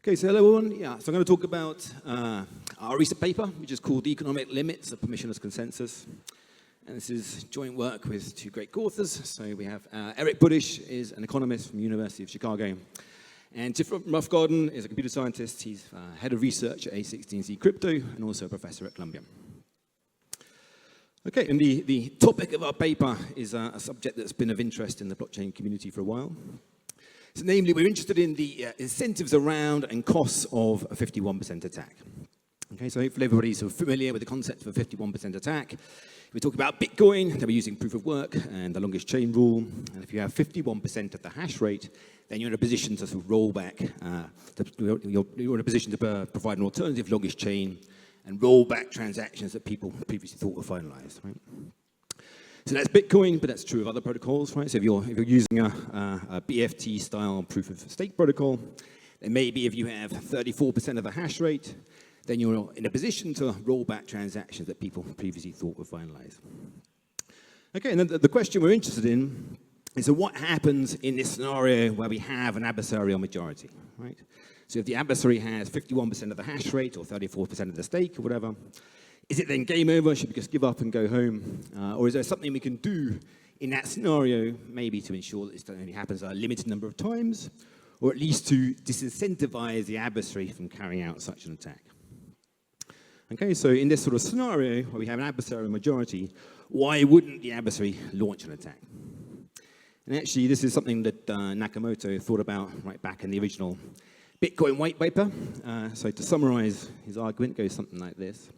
Okay, so hello everyone. So I'm going to talk about our recent paper, which is called The Economic Limits of Permissionless Consensus. And this is joint work with two great authors. So we have Eric Budish, is an economist from the University of Chicago. And Tiff Roughgarden is a computer scientist. He's head of research at A16Z Crypto and also a professor at Columbia. Okay, and the topic of our paper is a subject that's been of interest in the blockchain community for a while. So namely, we're interested in the incentives around and costs of a 51% attack. Okay, so hopefully everybody's sort of familiar with the concept of a 51% attack. We're talking about Bitcoin, then we're using proof of work and the longest chain rule. And if you have 51% of the hash rate, then you're in a position to sort of roll back, you're in a position to provide an alternative longest chain and roll back transactions that people previously thought were finalized, right? So that's Bitcoin, but that's true of other protocols, right? So if you're using a BFT-style proof-of-stake protocol, then maybe if you have 34% of the hash rate, then you're in a position to roll back transactions that people previously thought were finalized. Okay, and then the question we're interested in is, so what happens in this scenario where we have an adversarial majority, right? So if the adversary has 51% of the hash rate or 34% of the stake or whatever, is it then game over? Should we just give up and go home? Or is there something we can do in that scenario, maybe to ensure that this only happens a limited number of times, or at least to disincentivize the adversary from carrying out such an attack? Okay, so in this sort of scenario where we have an adversarial majority, why wouldn't the adversary launch an attack? And actually, this is something that Nakamoto thought about right back in the original Bitcoin white paper. So to summarize his argument, it goes something like this.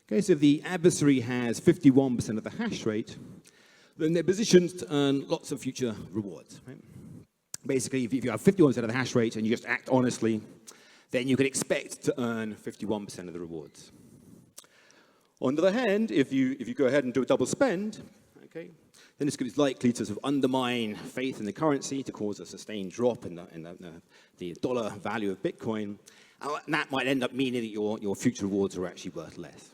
Okay, so if the adversary has 51% of the hash rate, then they're positioned to earn lots of future rewards, right? Basically, if you have 51% of the hash rate and you just act honestly, then you can expect to earn 51% of the rewards. On the other hand, if you go ahead and do a double spend, okay, then it's likely to sort of undermine faith in the currency, to cause a sustained drop in the dollar value of Bitcoin, and that might end up meaning that your future rewards are actually worth less.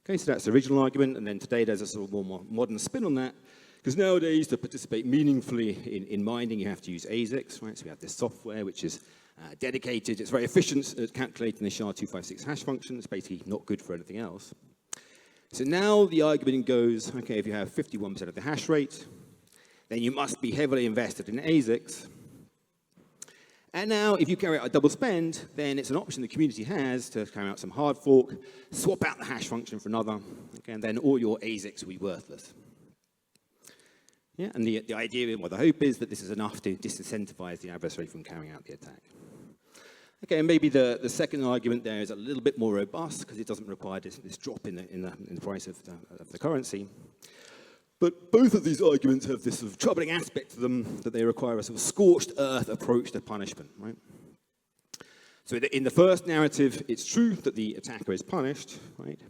Okay, so that's the original argument, and then today there's a sort of more modern spin on that, because nowadays to participate meaningfully in mining, you have to use ASICs, right? So we have this software which is dedicated, it's very efficient at calculating the SHA-256 hash function. It's basically not good for anything else. So now the argument goes, okay, if you have 51% of the hash rate, then you must be heavily invested in ASICs. And now, if you carry out a double spend, then it's an option the community has to carry out some hard fork, swap out the hash function for another, okay, and then all your ASICs will be worthless. Yeah, and the idea, well, the hope is that this is enough to disincentivize the adversary from carrying out the attack. Okay, and maybe the second argument there is a little bit more robust because it doesn't require this drop in the price of the currency. But both of these arguments have this sort of troubling aspect to them, that they require a sort of scorched earth approach to punishment, right? So in the first narrative, it's true that the attacker is punished, right?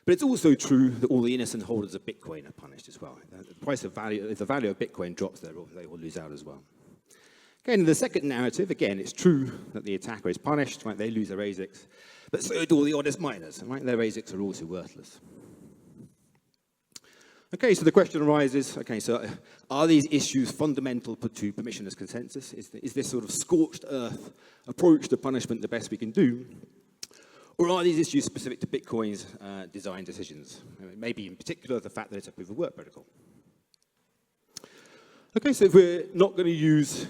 But it's also true that all the innocent holders of Bitcoin are punished as well. If the value of Bitcoin drops, they will lose out as well. Again, in the second narrative, again, it's true that the attacker is punished, right? They lose their ASICs, but so do all the honest miners, right? Their ASICs are also worthless. Okay, so the question arises, okay, so are these issues fundamental to permissionless consensus? Is this sort of scorched earth approach to punishment the best we can do? Or are these issues specific to Bitcoin's design decisions? Maybe in particular the fact that it's a proof of work protocol. Okay, so if we're not going to use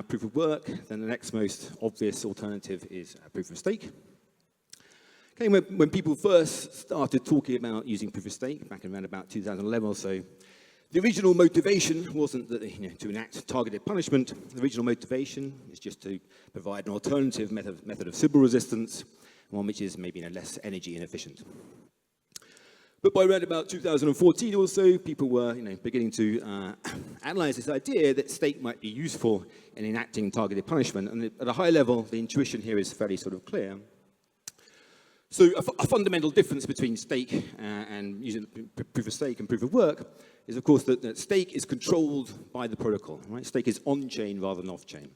proof of work, then the next most obvious alternative is proof of stake. Okay, when people first started talking about using proof of stake, back in around about 2011 or so, the original motivation wasn't that, to enact targeted punishment. The original motivation is just to provide an alternative method of Sybil resistance, one which is maybe less energy inefficient. But by around about 2014 or so, people were beginning to analyze this idea that stake might be useful in enacting targeted punishment. And at a high level, the intuition here is fairly sort of clear. So a fundamental difference between stake and using proof of stake and proof of work is, of course, that stake is controlled by the protocol, right? Stake is on-chain rather than off-chain.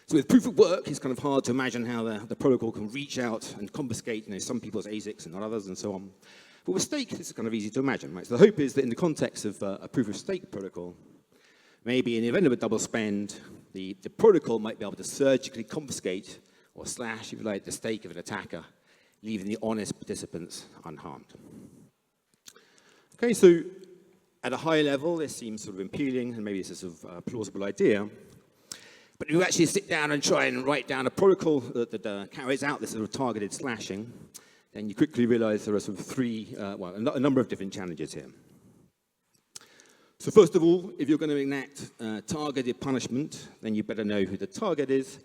So with proof of work, it's kind of hard to imagine how the protocol can reach out and confiscate some people's ASICs and not others and so on. But with stake, this is kind of easy to imagine, right? So the hope is that in the context of a proof of stake protocol, maybe in the event of a double spend, the protocol might be able to surgically confiscate or slash, if you like, the stake of an attacker, leaving the honest participants unharmed. Okay, so at a high level, this seems sort of appealing, and maybe it's a sort of plausible idea. But if you actually sit down and try and write down a protocol that carries out this sort of targeted slashing, then you quickly realize there are sort of a number of different challenges here. So first of all, if you're going to enact targeted punishment, then you better know who the target is.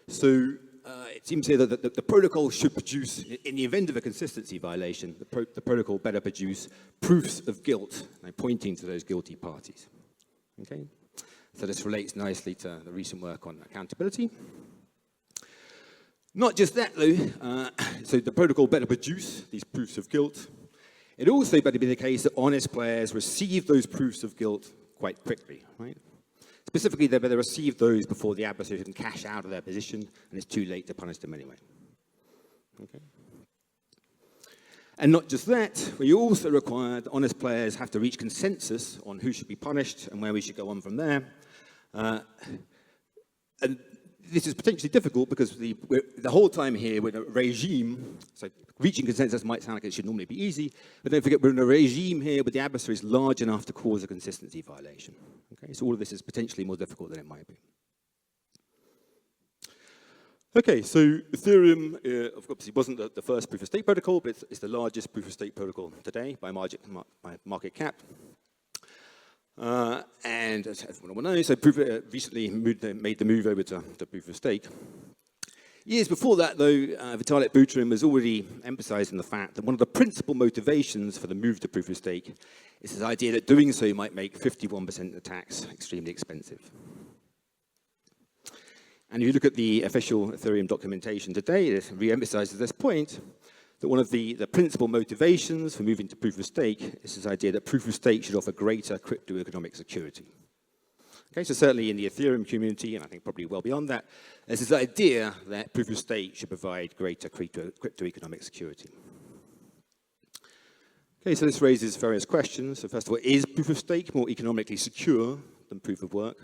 So it seems here that the protocol should produce, in the event of a consistency violation, the protocol better produce proofs of guilt, pointing to those guilty parties. Okay? So this relates nicely to the recent work on accountability. Not just that, though. So the protocol better produce these proofs of guilt. It also better be the case that honest players receive those proofs of guilt quite quickly, right? Specifically, they better receive those before the adversary can cash out of their position, and it's too late to punish them anyway. Okay. And not just that, we also require that honest players have to reach consensus on who should be punished and where we should go on from there. And this is potentially difficult because the whole time here we're in a regime, so reaching consensus might sound like it should normally be easy, but don't forget we're in a regime here where the adversary is large enough to cause a consistency violation. Okay, so all of this is potentially more difficult than it might be. Okay, so Ethereum obviously wasn't the first proof-of-stake protocol, but it's the largest proof-of-stake protocol today by market cap. And as everyone will know, so recently made the move over to proof-of-stake. Years before that, though, Vitalik Buterin was already emphasizing the fact that one of the principal motivations for the move to proof-of-stake is this idea that doing so might make 51% attacks extremely expensive. And if you look at the official Ethereum documentation today, it re-emphasizes this point, that one of the principal motivations for moving to proof-of-stake is this idea that proof-of-stake should offer greater crypto-economic security. Okay, so certainly in the Ethereum community, and I think probably well beyond that, there's this idea that proof-of-stake should provide greater crypto-economic security. Okay, so this raises various questions. So first of all, is proof-of-stake more economically secure than proof-of-work?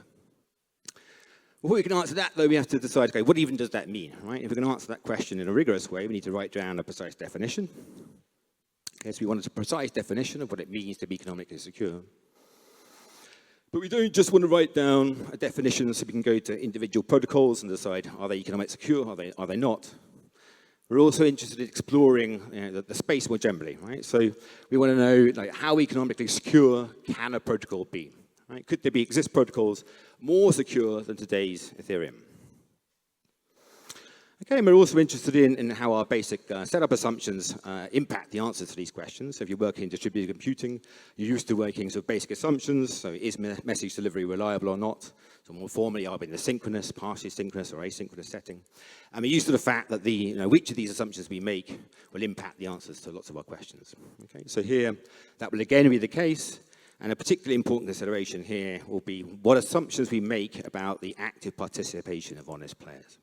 Before we can answer that, though, we have to decide, okay, what even does that mean, right? If we're going to answer that question in a rigorous way, we need to write down a precise definition. Okay, so we want a precise definition of what it means to be economically secure. But we don't just want to write down a definition so we can go to individual protocols and decide, are they economically secure, are they not? We're also interested in exploring the space more generally, right? So we want to know, how economically secure can a protocol be? Right? Could there exist protocols more secure than today's Ethereum? Okay, and we're also interested in how our basic setup assumptions impact the answers to these questions. So if you're working in distributed computing, you're used to working sort of basic assumptions. So is message delivery reliable or not? So more formally, are we in the synchronous, partially synchronous, or asynchronous setting? And we're used to the fact that which of these assumptions we make will impact the answers to lots of our questions. Okay, so here, that will again be the case. And a particularly important consideration here will be what assumptions we make about the active participation of honest players.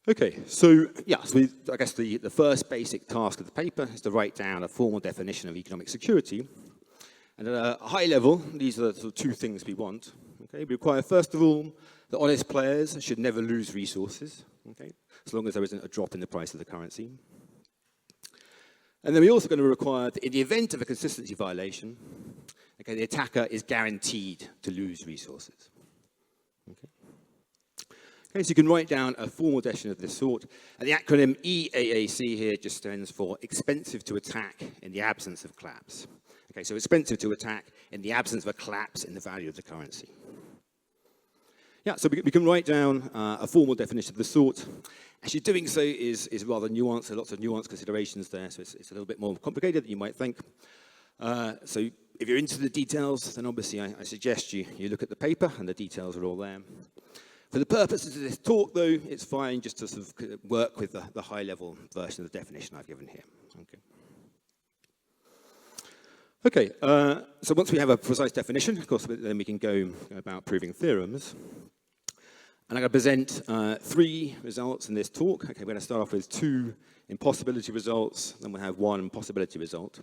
Okay, so I guess the first basic task of the paper is to write down a formal definition of economic security. And at a high level, these are the sort of two things we want. Okay, we require, first of all, that honest players should never lose resources, okay, as long as there isn't a drop in the price of the currency. And then we're also going to require that in the event of a consistency violation, okay, the attacker is guaranteed to lose resources. Okay, so you can write down a formal definition of this sort. And the acronym EAAC here just stands for expensive to attack in the absence of collapse. Okay, so expensive to attack in the absence of a collapse in the value of the currency. Yeah, so we can write down a formal definition of the sort. Actually, doing so is rather nuanced. There are lots of nuanced considerations there, so it's a little bit more complicated than you might think. So if you're into the details, then obviously I suggest you look at the paper, and the details are all there. For the purposes of this talk, though, it's fine just to sort of work with the high-level version of the definition I've given here. Okay, so once we have a precise definition, of course, then we can go about proving theorems. And I'm going to present 3 results in this talk. Okay, we're going to start off with 2 impossibility results, then we'll have 1 possibility result.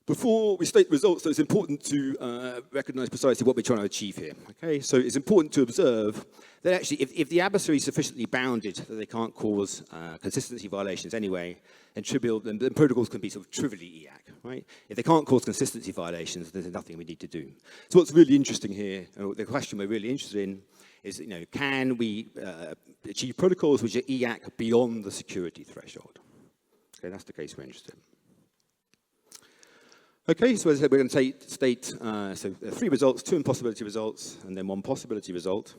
Before we state results, though, it's important to recognize precisely what we're trying to achieve here. Okay, so it's important to observe that actually, if the adversary is sufficiently bounded that they can't cause consistency violations anyway, then protocols can be sort of trivially EAC, right? If they can't cause consistency violations, there's nothing we need to do. So what's really interesting here, the question we're really interested in, is, can we achieve protocols which are EAC beyond the security threshold? Okay, that's the case we're interested in. Okay, so as I said, we're going to state three results, two impossibility results, and then one possibility result.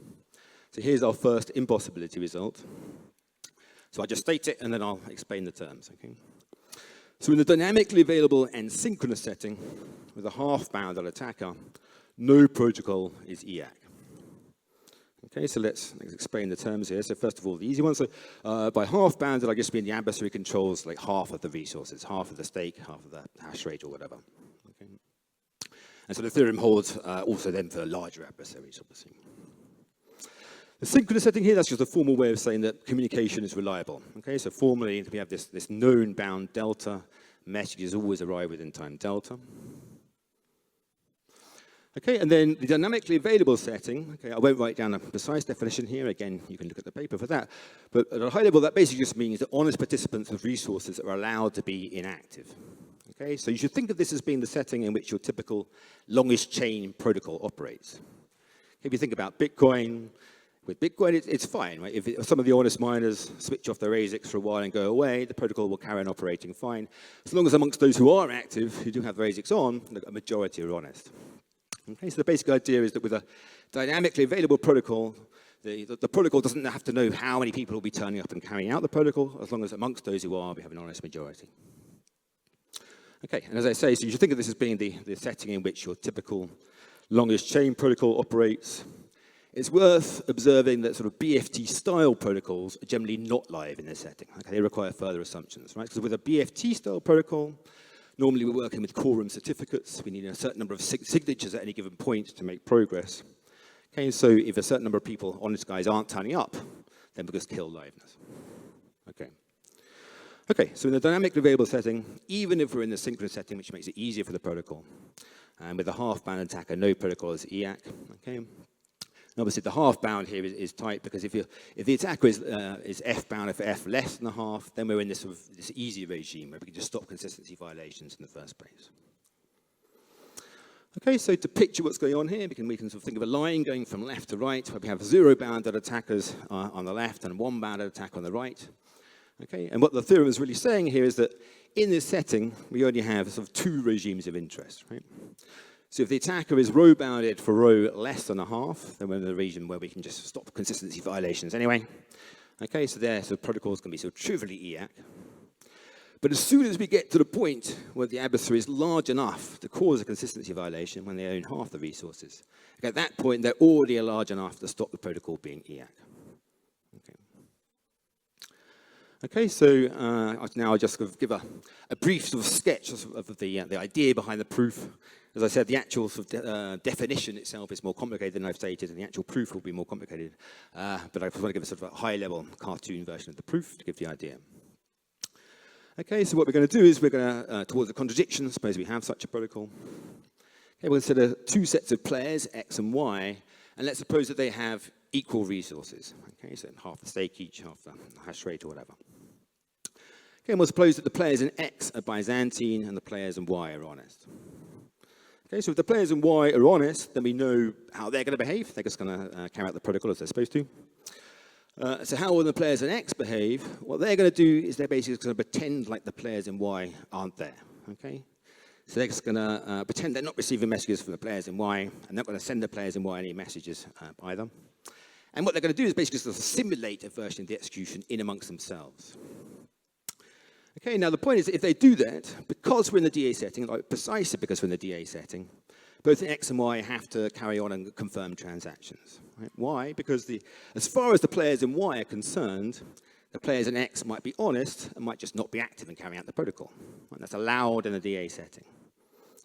So here's our first impossibility result. So I'll just state it, and then I'll explain the terms. Okay. So in the dynamically available and synchronous setting, with a half-bounded attacker, no protocol is EAC. Okay, so let's explain the terms here. So first of all, the easy one. So by half-bounded, I guess mean the adversary controls like half of the resources, half of the stake, half of the hash rate, or whatever. Okay. And so the theorem holds also then for larger adversaries, obviously. The synchronous setting here, that's just a formal way of saying that communication is reliable. Okay, so formally we have this known bound delta. Messages always arrive within time delta. Okay, and then the dynamically available setting, okay, I won't write down a precise definition here. Again, you can look at the paper for that. But at a high level, that basically just means that honest participants with resources are allowed to be inactive. Okay, so you should think of this as being the setting in which your typical longest chain protocol operates. If you think about Bitcoin, with Bitcoin, it's fine, right? If some of the honest miners switch off their ASICs for a while and go away, the protocol will carry on operating fine. As long as amongst those who are active, who do have their ASICs on, a majority are honest. Okay, so the basic idea is that with a dynamically available protocol, the protocol doesn't have to know how many people will be turning up and carrying out the protocol, as long as amongst those who are, we have an honest majority. Okay, and as I say, so you should think of this as being the setting in which your typical longest chain protocol operates. It's worth observing that sort of BFT-style protocols are generally not live in this setting. Okay, they require further assumptions, right? Because with a BFT-style protocol, normally we're working with quorum certificates. We need a certain number of signatures at any given point to make progress. Okay, so if a certain number of people, honest guys, aren't turning up, then we just kill liveness. Okay. Okay, so in the dynamically available setting, even if we're in the synchronous setting, which makes it easier for the protocol, and with a half-bound attacker, no protocol is EAC. Okay. And obviously, the half-bound here is tight because if the attacker is F-bound, if F less than a half, then we're in this easy regime where we can just stop consistency violations in the first place. Okay, so to picture what's going on here, we can sort of think of a line going from left to right, where we have zero-bounded attackers on the left and one-bounded attack on the right. Okay, and what the theorem is really saying here is that in this setting, we only have sort of two regimes of interest, right? So if the attacker is row-bounded for row less than a half, then we're in the region where we can just stop consistency violations anyway. Okay, so there, so protocols can be sort of trivially EAC. But as soon as we get to the point where the adversary is large enough to cause a consistency violation when they own half the resources, okay, at that point, they're already large enough to stop the protocol being EAC. Okay, so now I'll just give a brief sort of sketch of the idea behind the proof. As I said, the actual sort of definition itself is more complicated than I've stated, and the actual proof will be more complicated. But I just want to give a sort of a high-level cartoon version of the proof to give the idea. Okay, so what we're going to do is we're going to, towards a contradiction, suppose we have such a protocol. Okay, we'll consider two sets of players, X and Y, and let's suppose that they have equal resources. Okay, so half the stake each, half the hash rate or whatever. Okay, and we'll suppose that the players in X are Byzantine and the players in Y are honest. Okay, so if the players in Y are honest, then we know how they're going to behave. They're just going to carry out the protocol as they're supposed to. So how will the players in X behave? What they're going to do is they're basically going to pretend like the players in Y aren't there. Okay, so they're just going to pretend they're not receiving messages from the players in Y, and they're not going to send the players in Y any messages either. And what they're going to do is basically just simulate a version of the execution in amongst themselves. Okay, now the point is that if they do that, because we're in the DA setting, like precisely because we're in the DA setting, both X and Y have to carry on and confirm transactions. Right? Why? Because as far as the players in Y are concerned, the players in X might be honest and might just not be active in carrying out the protocol. Right? That's allowed in the DA setting.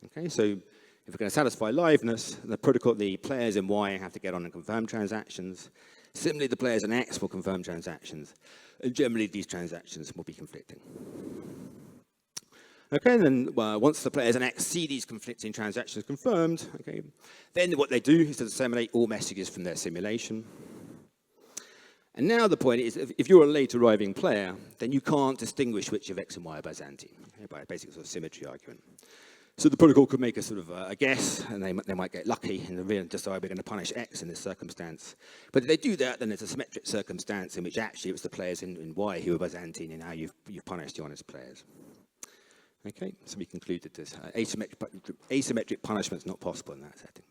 Okay, so if we're going to satisfy liveness, the players in Y have to get on and confirm transactions. Similarly, the players in X will confirm transactions. And generally, these transactions will be conflicting. Okay, and then once the players and X see these conflicting transactions confirmed, okay, then what they do is to disseminate all messages from their simulation. And now the point is, if you're a late arriving player, then you can't distinguish which of X and Y are Byzantine, okay, by a basic sort of symmetry argument. So the protocol could make a sort of a guess, and they might get lucky and decide we're going to punish X in this circumstance. But if they do that, then it's a symmetric circumstance in which actually it was the players in Y who were Byzantine, and now you've punished the honest players. Okay, so we concluded this asymmetric punishment is not possible in that setting.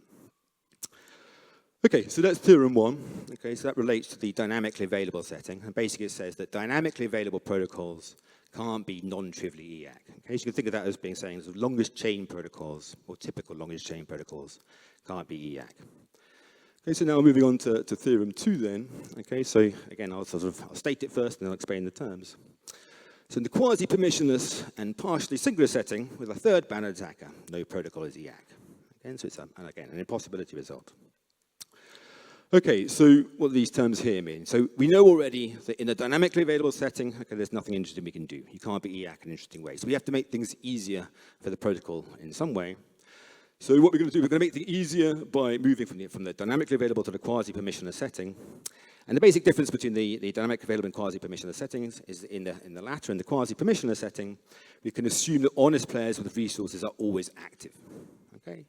Okay, so that's theorem one. Okay, so that relates to the dynamically available setting, and basically it says that dynamically available protocols can't be non-trivially EAC. Okay, so you can think of that as being saying the longest chain protocols, or typical longest chain protocols, can't be EAC. Okay, so now moving on to theorem two then. Okay, so again, I'll state it first and I'll explain the terms. So in the quasi-permissionless and partially synchronous setting, with a third bounded attacker, no protocol is EAC. Okay, so it's, again, an impossibility result. Okay, so what do these terms here mean? So we know already that in a dynamically available setting, okay, there's nothing interesting we can do. You can't be EAC in an interesting way. So we have to make things easier for the protocol in some way. So what we're going to do, we're going to make things easier by moving from the dynamically available to the quasi-permissionless setting. And the basic difference between the dynamic available and quasi-permissionless settings is in the latter, in the quasi-permissionless setting, we can assume that honest players with resources are always active. Okay?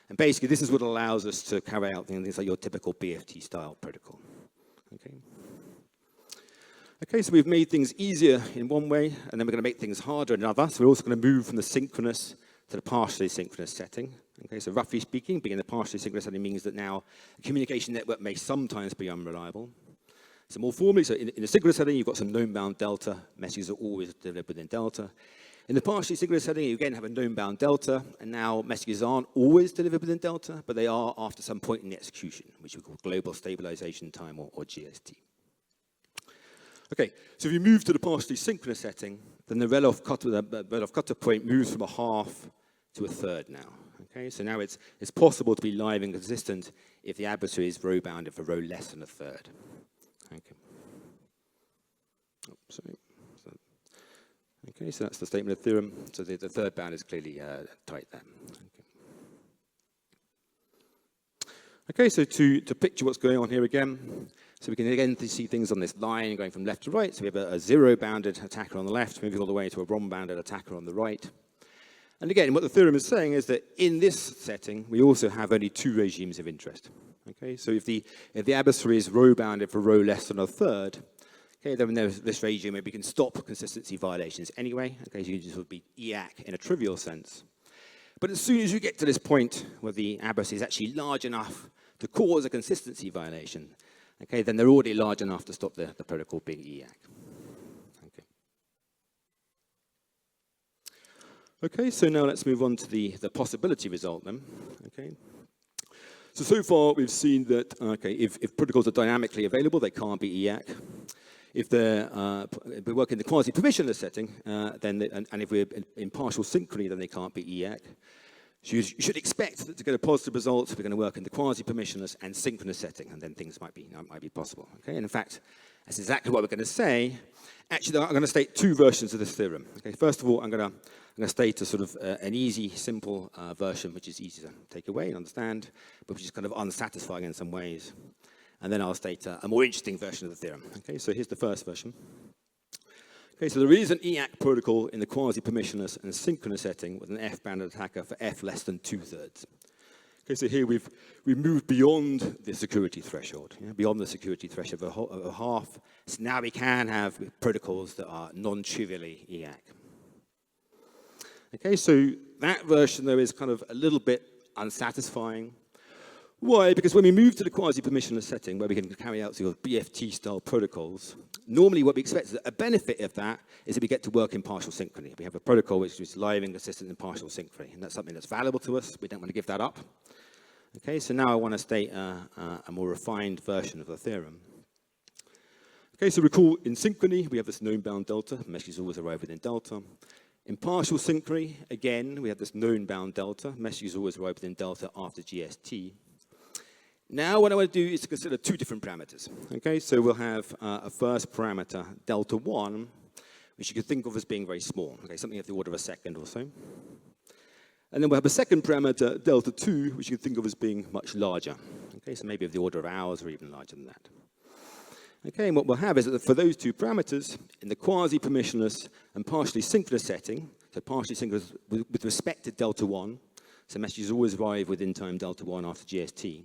And basically, this is what allows us to carry out things like your typical BFT-style protocol. Okay? Okay, so we've made things easier in one way, and then we're going to make things harder in another. So we're also going to move from the synchronous to the partially synchronous setting. Okay, so roughly speaking, being in the partially synchronous setting means that now a communication network may sometimes be unreliable. So more formally, so in the synchronous setting, you've got some known bound delta. Messages are always delivered within delta. In the partially synchronous setting, you again have a known bound delta, and now messages aren't always delivered within delta, but they are after some point in the execution, which we call global stabilization time, or GST. Okay, so if you move to the partially synchronous setting, then the Relov cutoff point moves from a half to a third now. Okay, so now it's possible to be live and consistent if the adversary is row bounded for row less than a third. Okay. Oh, sorry. Okay, so that's the statement of theorem. So the third bound is clearly tight there. Okay, so to picture what's going on here again, so we can again see things on this line going from left to right. So we have a zero-bounded attacker on the left, moving all the way to a ROM-bounded attacker on the right. And again, what the theorem is saying is that in this setting, we also have only two regimes of interest. Okay, so if the adversary is row-bounded for row less than a third, okay, then there's this regime where we can stop consistency violations anyway. Okay, so you just would be EAC in a trivial sense. But as soon as you get to this point where the adversary is actually large enough to cause a consistency violation, okay, then they're already large enough to stop the protocol being EAC. Okay, so now let's move on to the possibility result then. Okay. So far we've seen that, okay, if protocols are dynamically available, they can't be EAC. If we work in the quasi-permissionless setting, and if we're in partial synchrony, then they can't be EAC. So you should expect that to get a positive result, we're going to work in the quasi-permissionless and synchronous setting, and then things might be possible. Okay, and in fact, that's exactly what we're going to say. Actually, I'm going to state two versions of this theorem. Okay, first of all, I'm going to state a sort of an easy, simple version, which is easy to take away and understand, but which is kind of unsatisfying in some ways. And then I'll state a more interesting version of the theorem. Okay, so here's the first version. Okay, so there is an EAC protocol in the quasi-permissionless and synchronous setting with an F-bounded attacker for F less than 2/3. Okay, so here we've moved beyond the security threshold, beyond the security threshold of a half. So now we can have protocols that are non-trivially EAC. Okay, so that version, though, is kind of a little bit unsatisfying. Why? Because when we move to the quasi-permissionless setting, where we can carry out sort of BFT-style protocols, normally what we expect is a benefit of that is that we get to work in partial synchrony. We have a protocol which is live and consistent in partial synchrony, and that's something that's valuable to us. We don't want to give that up. Okay, so now I want to state a more refined version of the theorem. Okay, so recall in synchrony, we have this known bound delta. Messages always arrive within delta. In partial synchrony, again, we have this known bound delta. Messages always arrive within delta after GST. Now what I want to do is to consider two different parameters. Okay, so we'll have a first parameter, delta 1, which you could think of as being very small, okay, something of the order of a second or so. And then we'll have a second parameter, delta 2, which you could think of as being much larger, okay, so maybe of the order of hours or even larger than that. Okay, and what we'll have is that for those two parameters, in the quasi-permissionless and partially synchronous setting, so partially synchronous with respect to delta 1, so messages always arrive within time delta 1 after GST.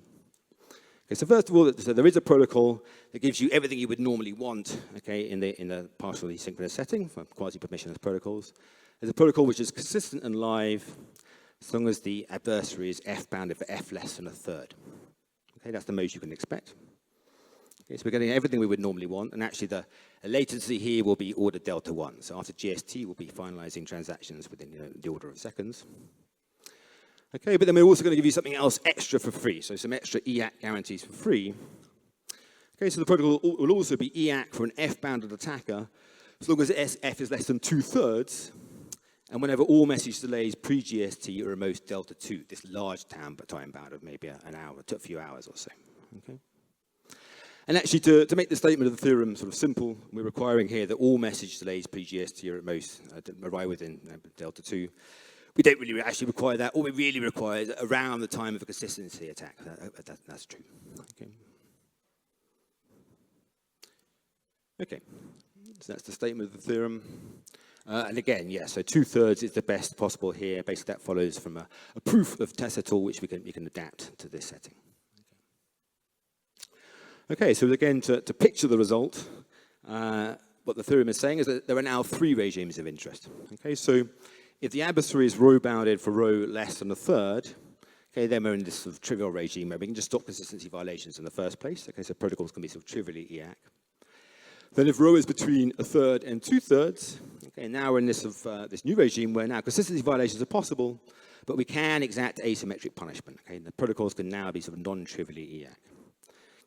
Okay, so first of all, so there is a protocol that gives you everything you would normally want, okay, in the partially synchronous setting for quasi-permissionless protocols. There's a protocol which is consistent and live as long as the adversary is f-bounded for f less than a third. Okay, that's the most you can expect. Okay, so we're getting everything we would normally want, and actually the latency here will be order delta 1. So after GST, we'll be finalizing transactions within the order of seconds. Okay, but then we're also going to give you something else extra for free, so some extra EAC guarantees for free. Okay, so the protocol will also be EAC for an f-bounded attacker as long as f is less than 2/3, and whenever all message delays pre-GST are at most delta 2, this large time bound of maybe an hour, a few hours or so. Okay. And actually, to make the statement of the theorem sort of simple, we're requiring here that all message delays pre-GST are at most arrive within delta 2. We don't really actually require that. All we really require is around the time of a consistency attack. That's true. Okay. Okay. So that's the statement of the theorem. And again, yeah, so 2/3 is the best possible here. Basically, that follows from a proof of Tessitol, which we can adapt to this setting. Okay, so again, to picture the result, what the theorem is saying is that there are now 3 regimes of interest. Okay, so if the adversary is row-bounded for row less than a third, okay, then we're in this sort of trivial regime where we can just stop consistency violations in the first place. Okay, so protocols can be sort of trivially EAC. Then if row is between a third and 2/3, okay, now we're in this this new regime where now consistency violations are possible, but we can exact asymmetric punishment. Okay, the protocols can now be sort of non-trivially EAC.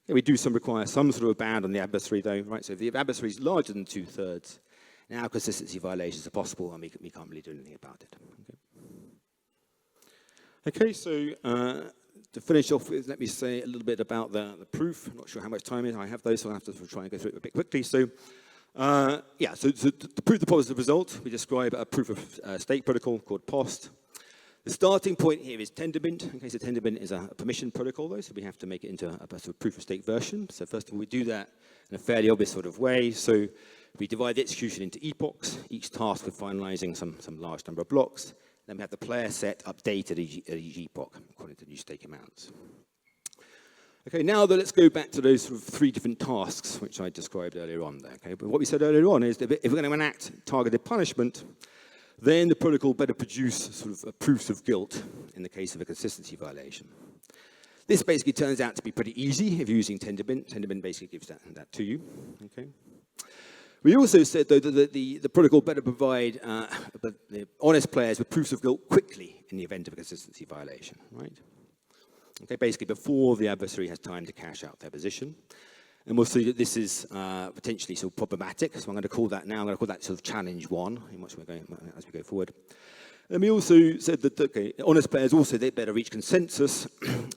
Okay, we do require some sort of bound on the adversary though, right? So if the adversary is larger than 2/3, now consistency violations are possible and we can't really do anything about it. Okay, so to finish off with, let me say a little bit about the proof. I'm not sure how much time I have though, so I'll have to try and go through it a bit quickly. So yeah, so to prove the positive result, we describe a proof of stake protocol called POST. The starting point here is Tendermint. Okay, so Tendermint is a permission protocol, though, so we have to make it into a sort of proof-of-stake version. So first of all, we do that in a fairly obvious sort of way. So we divide the execution into epochs, each task with finalizing some large number of blocks. Then we have the player set updated at each epoch, according to new stake amounts. Okay, now let's go back to those sort of 3 different tasks, which I described earlier on there. Okay, but what we said earlier on is that if we're going to enact targeted punishment, then the protocol better produce sort of proofs of guilt in the case of a consistency violation. This basically turns out to be pretty easy if you're using Tendermint. Tendermint basically gives that to you. Okay. We also said, though, that the protocol better provide the honest players with proofs of guilt quickly in the event of a consistency violation, right? Okay, basically before the adversary has time to cash out their position. And we'll see that this is potentially sort of problematic. So I'm going to call that now. I'm going to call that sort of challenge 1 as we go forward. And we also said that okay, honest players also they better reach consensus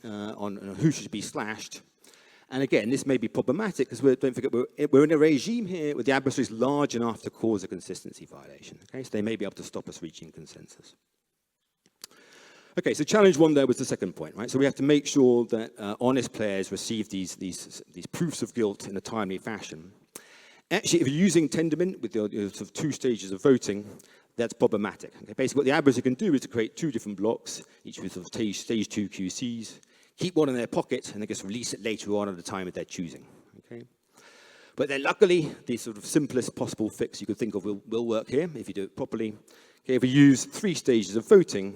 on who should be slashed. And again, this may be problematic because don't forget we're in a regime here where the adversary is large enough to cause a consistency violation. Okay, so they may be able to stop us reaching consensus. Okay, so challenge 1 there was the second point, right? So we have to make sure that honest players receive these proofs of guilt in a timely fashion. Actually, if you're using Tendermint with the sort of 2 stages of voting, that's problematic. Okay, basically, what the adversary can do is to create 2 different blocks, each with sort of stage 2 QCs, keep one in their pocket, and then just release it later on at the time that they're choosing. Okay. But then luckily, the sort of simplest possible fix you could think of will work here if you do it properly. Okay, if we use 3 stages of voting,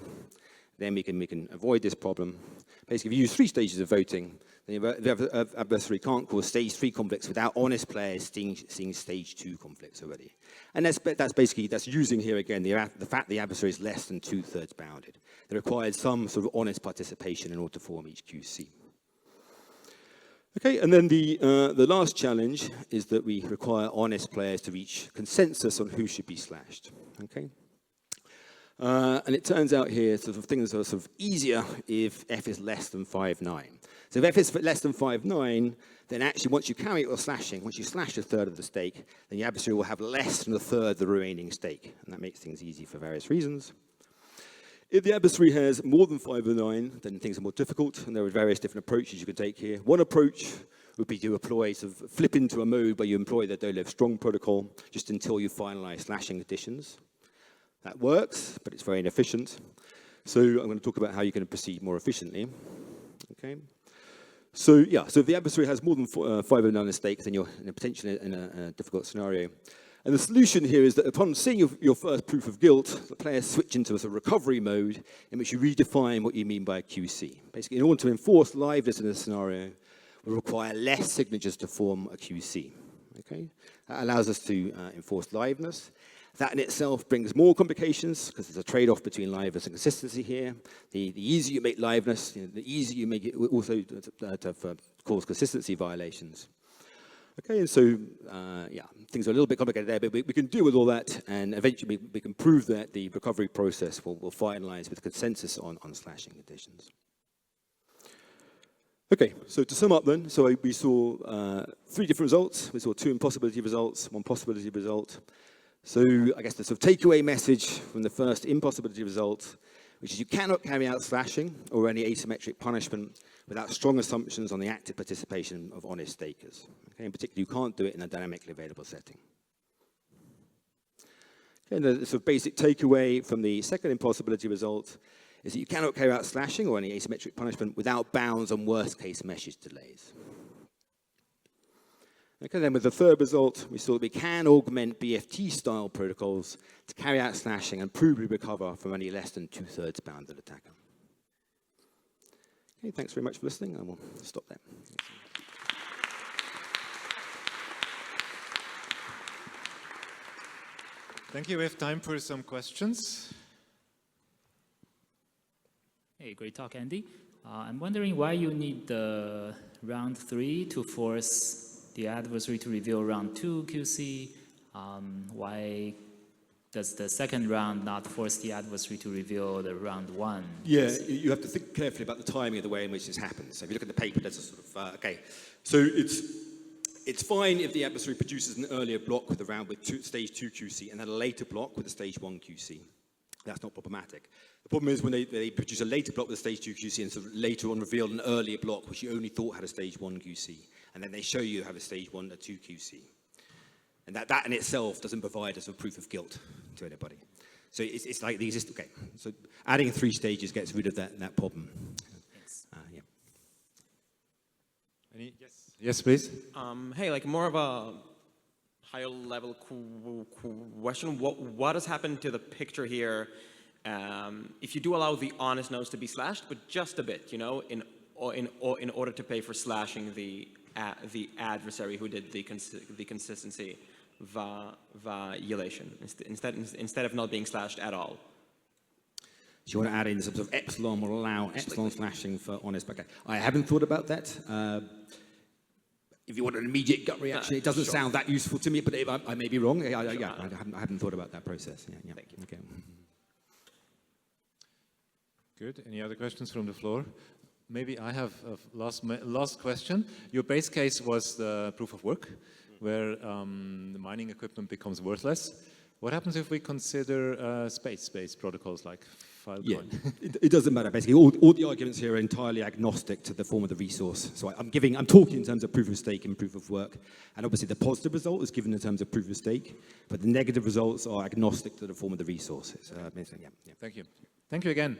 then we can avoid this problem. Basically, if you use 3 stages of voting, then the adversary can't cause stage 3 conflicts without honest players seeing stage 2 conflicts already. And that's using here again the fact the adversary is less than 2/3 bounded. They required some sort of honest participation in order to form each QC. Okay, and then the last challenge is that we require honest players to reach consensus on who should be slashed. Okay. And it turns out here sort of things are sort of easier if f is less than 5.9. So if it's less than 5.9, then actually once you carry out your slashing, once you slash a third of the stake, then the adversary will have less than a third of the remaining stake. And that makes things easy for various reasons. If the adversary has more than 5.9, then things are more difficult, and there are various different approaches you could take here. One approach would be to employ, sort of flip into a mode where you employ the Dolev strong protocol just until you finalize slashing conditions. That works, but it's very inefficient. So I'm going to talk about how you can proceed more efficiently. Okay. So yeah, so if the adversary has more than 5.9 at stake, then you're potentially in a difficult scenario. And the solution here is that upon seeing your first proof of guilt, the players switch into a sort of recovery mode in which you redefine what you mean by a QC. Basically, in order to enforce liveness in this scenario, we require less signatures to form a QC. Okay? That allows us to enforce liveness. That in itself brings more complications because there's a trade-off between liveness and consistency here. The easier you make liveness, the easier you make it also to cause consistency violations. Okay, and so, yeah, things are a little bit complicated there, but we can deal with all that, and eventually we can prove that the recovery process will finalize with consensus on slashing conditions. Okay, so to sum up then, so we saw 3 different results. We saw 2 impossibility results, 1 possibility result. So I guess the sort of takeaway message from the first impossibility result, which is you cannot carry out slashing or any asymmetric punishment without strong assumptions on the active participation of honest stakers. Okay, in particular, you can't do it in a dynamically available setting. Okay, and the sort of basic takeaway from the second impossibility result is that you cannot carry out slashing or any asymmetric punishment without bounds on worst-case message delays. Okay, then with the third result, we saw that we can augment BFT-style protocols to carry out slashing and provably recover from any less than 2/3 bounded attacker. Okay, thanks very much for listening, and we'll stop there. Thank you. We have time for some questions. Hey, great talk, Andy. I'm wondering why you need the round 3 to force the adversary to reveal round 2 QC. Why does the second round not force the adversary to reveal the round 1? Yeah, you have to think carefully about the timing of the way in which this happens. So if you look at the paper, there's a sort of, okay. So it's fine if the adversary produces an earlier block with a round with stage 2 QC and then a later block with a stage 1 QC. That's not problematic. The problem is when they produce a later block with a stage 2 QC and sort of later on reveal an earlier block which you only thought had a stage 1 QC. And then they show you have a stage 1 or 2 QC. And that in itself doesn't provide us a proof of guilt to anybody. So it's like the existing, okay. So adding 3 stages gets rid of that problem. Thanks. Yeah. Yes, please. Hey, like more of a higher level question. What has happened to the picture here if you do allow the honest nodes to be slashed, but just a bit, you know, in order to pay for slashing the adversary who did the consistency violation instead of not being slashed at all. So you want to add in some sort of epsilon will allow epsilon slashing for honest. Okay, I haven't thought about that. If you want an immediate gut reaction, it doesn't sound that useful to me, but I may be wrong. I haven't thought about that process. Yeah. Thank you. Okay. Good. Any other questions from the floor? Maybe I have a last question. Your base case was the proof of work, where the mining equipment becomes worthless. What happens if we consider space-based protocols like Filecoin? Yeah, it doesn't matter. Basically, all the arguments here are entirely agnostic to the form of the resource. So I'm talking in terms of proof of stake and proof of work, and obviously the positive result is given in terms of proof of stake, but the negative results are agnostic to the form of the resource. Yeah. Thank you. Thank you again.